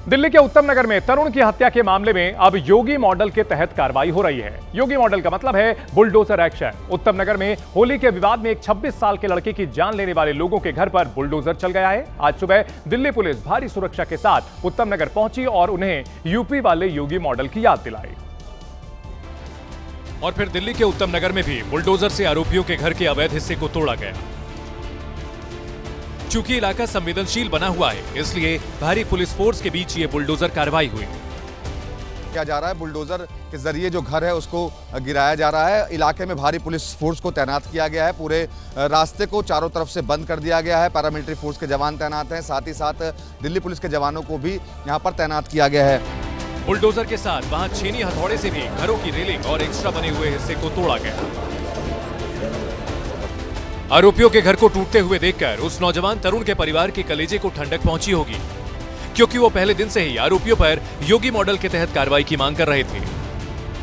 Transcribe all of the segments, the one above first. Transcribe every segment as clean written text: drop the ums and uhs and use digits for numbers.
दिल्ली के उत्तम नगर में तरुण की हत्या के मामले में अब योगी मॉडल के तहत कार्रवाई हो रही है। योगी मॉडल का मतलब है बुलडोजर एक्शन। उत्तम नगर में होली के विवाद में एक 26 साल के लड़के की जान लेने वाले लोगों के घर पर बुलडोजर चल गया है। आज सुबह दिल्ली पुलिस भारी सुरक्षा के साथ उत्तम नगर पहुंची और उन्हें यूपी वाले योगी मॉडल की याद दिलाई। और फिर दिल्ली के उत्तम नगर में भी बुलडोजर से आरोपियों के घर के अवैध हिस्से को तोड़ा गया। चूंकि इलाका संवेदनशील बना हुआ है, इसलिए भारी पुलिस फोर्स के बीच ये बुलडोजर कार्रवाई हुई। किया जा रहा है, बुलडोजर के जरिए जो घर है उसको गिराया जा रहा है। इलाके में भारी पुलिस फोर्स को तैनात किया गया है। पूरे रास्ते को चारों तरफ से बंद कर दिया गया है। पैरामिलिट्री फोर्स के जवान तैनात हैं, साथ ही साथ दिल्ली पुलिस के जवानों को भी यहाँ पर तैनात किया गया है। बुलडोजर के साथ वहां छेनी हथौड़े से भी घरों की रेलिंग और एक्स्ट्रा बने हुए हिस्से को तोड़ा गया। आरोपियों के घर को टूटते हुए देखकर उस नौजवान तरुण के परिवार के कलेजे को ठंडक पहुंची होगी, क्योंकि वो पहले दिन से ही आरोपियों पर योगी मॉडल के तहत कार्रवाई की मांग कर रहे थे।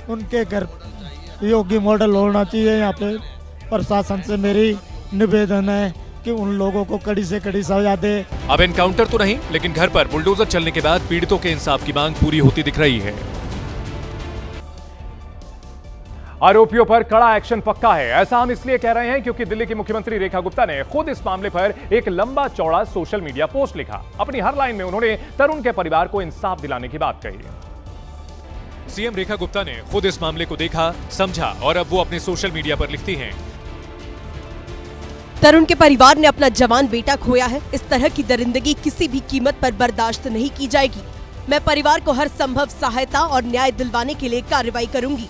उनके घर योगी मॉडल होना चाहिए। यहाँ पे प्रशासन से मेरी निवेदन है कि उन लोगों को कड़ी से कड़ी सजा दे। अब एनकाउंटर तो नहीं, लेकिन घर पर बुलडोजर चलने के बाद पीड़ितों के इंसाफ की मांग पूरी होती दिख रही है। आरोपियों पर कड़ा एक्शन पक्का है। ऐसा हम इसलिए कह रहे हैं क्योंकि दिल्ली की मुख्यमंत्री रेखा गुप्ता ने खुद इस मामले पर एक लंबा चौड़ा सोशल मीडिया पोस्ट लिखा। अपनी हर लाइन में उन्होंने तरुण के परिवार को इंसाफ दिलाने की बात कही। सीएम रेखा गुप्ता ने खुद इस मामले को देखा, समझा और अब वो अपने सोशल मीडिया पर लिखती हैं। तरुण के परिवार ने अपना जवान बेटा खोया है। इस तरह की दरिंदगी किसी भी कीमत पर बर्दाश्त नहीं की जाएगी। मैं परिवार को हर संभव सहायता और न्याय दिलवाने के लिए कार्रवाई करूंगी।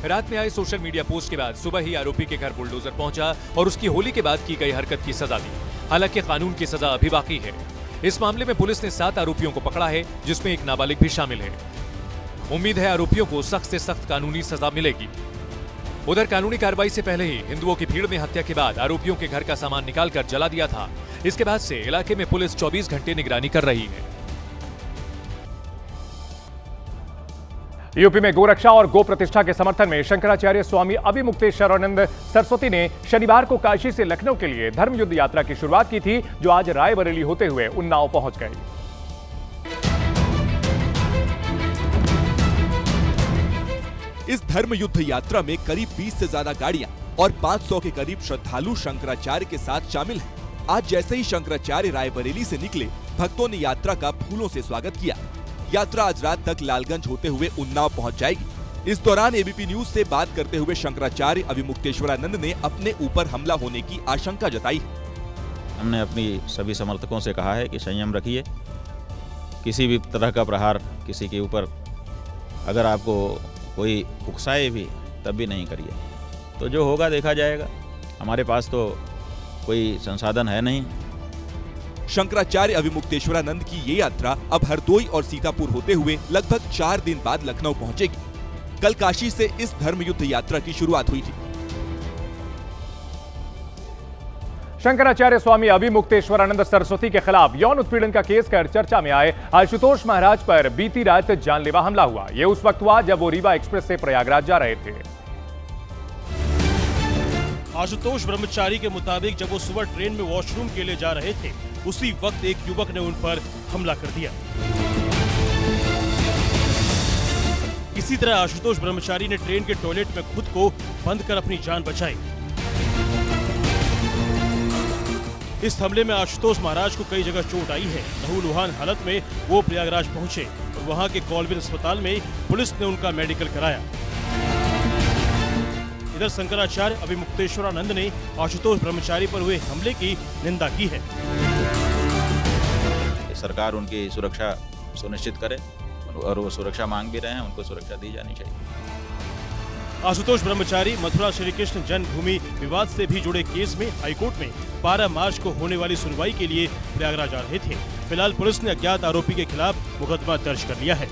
रात में आए सोशल मीडिया पोस्ट के बाद सुबह ही आरोपी के घर बुलडोजर पहुंचा और उसकी होली के बाद की गई हरकत की सजा दी। हालांकि कानून की सजा अभी बाकी है। इस मामले में पुलिस ने 7 आरोपियों को पकड़ा है, जिसमें एक नाबालिग भी शामिल है। उम्मीद है आरोपियों को सख्त से सख्त कानूनी सजा मिलेगी। उधर कानूनी कार्रवाई से पहले ही हिंदुओं की भीड़ ने हत्या के बाद आरोपियों के घर का सामान निकालकर जला दिया था। इसके बाद से इलाके में पुलिस 24 घंटे निगरानी कर रही है। यूपी में गोरक्षा और गो प्रतिष्ठा के समर्थन में शंकराचार्य स्वामी अभिमुक्तेश्वरानंद सरस्वती ने शनिवार को काशी से लखनऊ के लिए धर्म युद्ध यात्रा की शुरुआत की थी, जो आज रायबरेली होते हुए उन्नाव पहुंच गई। इस धर्म युद्ध यात्रा में करीब 20 से ज्यादा गाड़ियां और 500 के करीब श्रद्धालु शंकराचार्य के साथ शामिल हैं। आज जैसे ही शंकराचार्य रायबरेली से निकले, भक्तों ने यात्रा का फूलों से स्वागत किया। यात्रा आज रात तक लालगंज होते हुए उन्नाव पहुंच जाएगी। इस दौरान एबीपी न्यूज से बात करते हुए शंकराचार्य अभिमुक्तेश्वरानंद ने अपने ऊपर हमला होने की आशंका जताई। हमने अपनी सभी समर्थकों से कहा है कि संयम रखिए। किसी भी तरह का प्रहार किसी के ऊपर अगर आपको कोई उकसाए भी तब भी नहीं करिए। तो जो होगा देखा जाएगा। हमारे पास तो कोई संसाधन है नहीं। शंकराचार्य अभिमुक्तेश्वरानंद की ये यात्रा अब हरदोई और सीतापुर होते हुए लगभग 4 दिन बाद लखनऊ पहुंचेगी। कल काशी से इस धर्म युद्ध यात्रा की शुरुआत हुई थी। शंकराचार्य स्वामी अभिमुक्तेश्वरानंद सरस्वती के खिलाफ यौन उत्पीड़न का केस कर चर्चा में आए आशुतोष महाराज पर बीती रात जानलेवा हमला हुआ। यह उस वक्त हुआ जब वो रीवा एक्सप्रेस से प्रयागराज जा रहे थे। आशुतोष ब्रह्मचारी के मुताबिक जब वो सुबह ट्रेन में वॉशरूम के लिए जा रहे थे, उसी वक्त एक युवक ने उन पर हमला कर दिया। इसी तरह आशुतोष ब्रह्मचारी ने ट्रेन के टॉयलेट में खुद को बंद कर अपनी जान बचाई। इस हमले में आशुतोष महाराज को कई जगह चोट आई है। लहूलुहान हालत में वो प्रयागराज पहुंचे और वहां के कॉलविन अस्पताल में पुलिस ने उनका मेडिकल कराया। इधर शंकराचार्य अभिमुक्तेश्वरानंद ने आशुतोष ब्रह्मचारी पर हुए हमले की निंदा की है। सरकार उनकी सुरक्षा सुनिश्चित करे और वो सुरक्षा मांग भी रहे हैं, उनको सुरक्षा दी जानी चाहिए। आशुतोष ब्रह्मचारी मथुरा श्री कृष्ण जन्मभूमि विवाद से भी जुड़े केस में हाईकोर्ट में 12 मार्च को होने वाली सुनवाई के लिए प्रयागराज जा रहे थे। फिलहाल पुलिस ने अज्ञात आरोपी के खिलाफ मुकदमा दर्ज कर लिया है।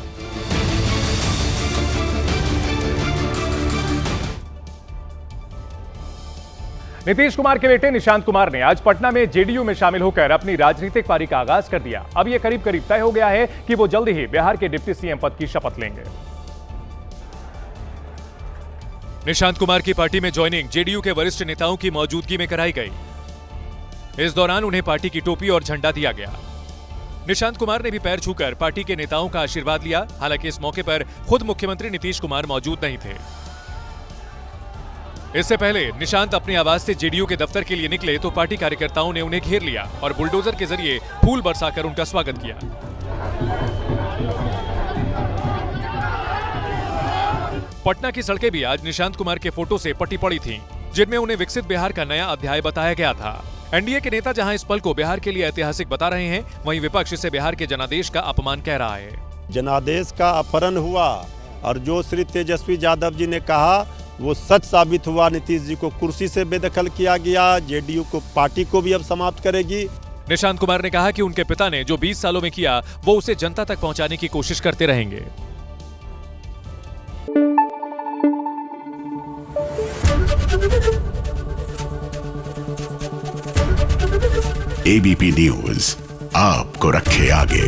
नीतीश कुमार के बेटे निशांत कुमार ने आज पटना में जेडीयू में शामिल होकर अपनी राजनीतिक पारी का आगाज कर दिया। अब यह करीब करीब तय हो गया है कि वो जल्द ही बिहार के डिप्टी सीएम पद की शपथ लेंगे। निशांत कुमार की पार्टी में ज्वाइनिंग जेडीयू के वरिष्ठ नेताओं की मौजूदगी में कराई गई। इस दौरान उन्हें पार्टी की टोपी और झंडा दिया गया। निशांत कुमार ने भी पैर छूकर पार्टी के नेताओं का आशीर्वाद लिया। हालांकि इस मौके पर खुद मुख्यमंत्री नीतीश कुमार मौजूद नहीं थे। इससे पहले निशांत अपने आवास से जेडीयू के दफ्तर के लिए निकले तो पार्टी कार्यकर्ताओं ने उन्हें घेर लिया और बुलडोजर के जरिए फूल बरसाकर उनका स्वागत किया। पटना की सड़कें भी आज निशांत कुमार के फोटो से पटी पड़ी थीं, जिनमें उन्हें विकसित बिहार का नया अध्याय बताया गया था। एनडीए के नेता जहां इस पल को बिहार के लिए ऐतिहासिक बता रहे हैं, वहीं विपक्ष इसे बिहार के जनादेश का अपमान कह रहा है। जनादेश का अपहरण हुआ और जो श्री तेजस्वी यादव जी ने कहा वो सच साबित हुआ। नीतीश जी को कुर्सी से बेदखल किया गया, जेडीयू को पार्टी को भी अब समाप्त करेगी। निशांत कुमार ने कहा कि उनके पिता ने जो 20 सालों में किया वो उसे जनता तक पहुंचाने की कोशिश करते रहेंगे। एबीपी न्यूज आपको रखे आगे।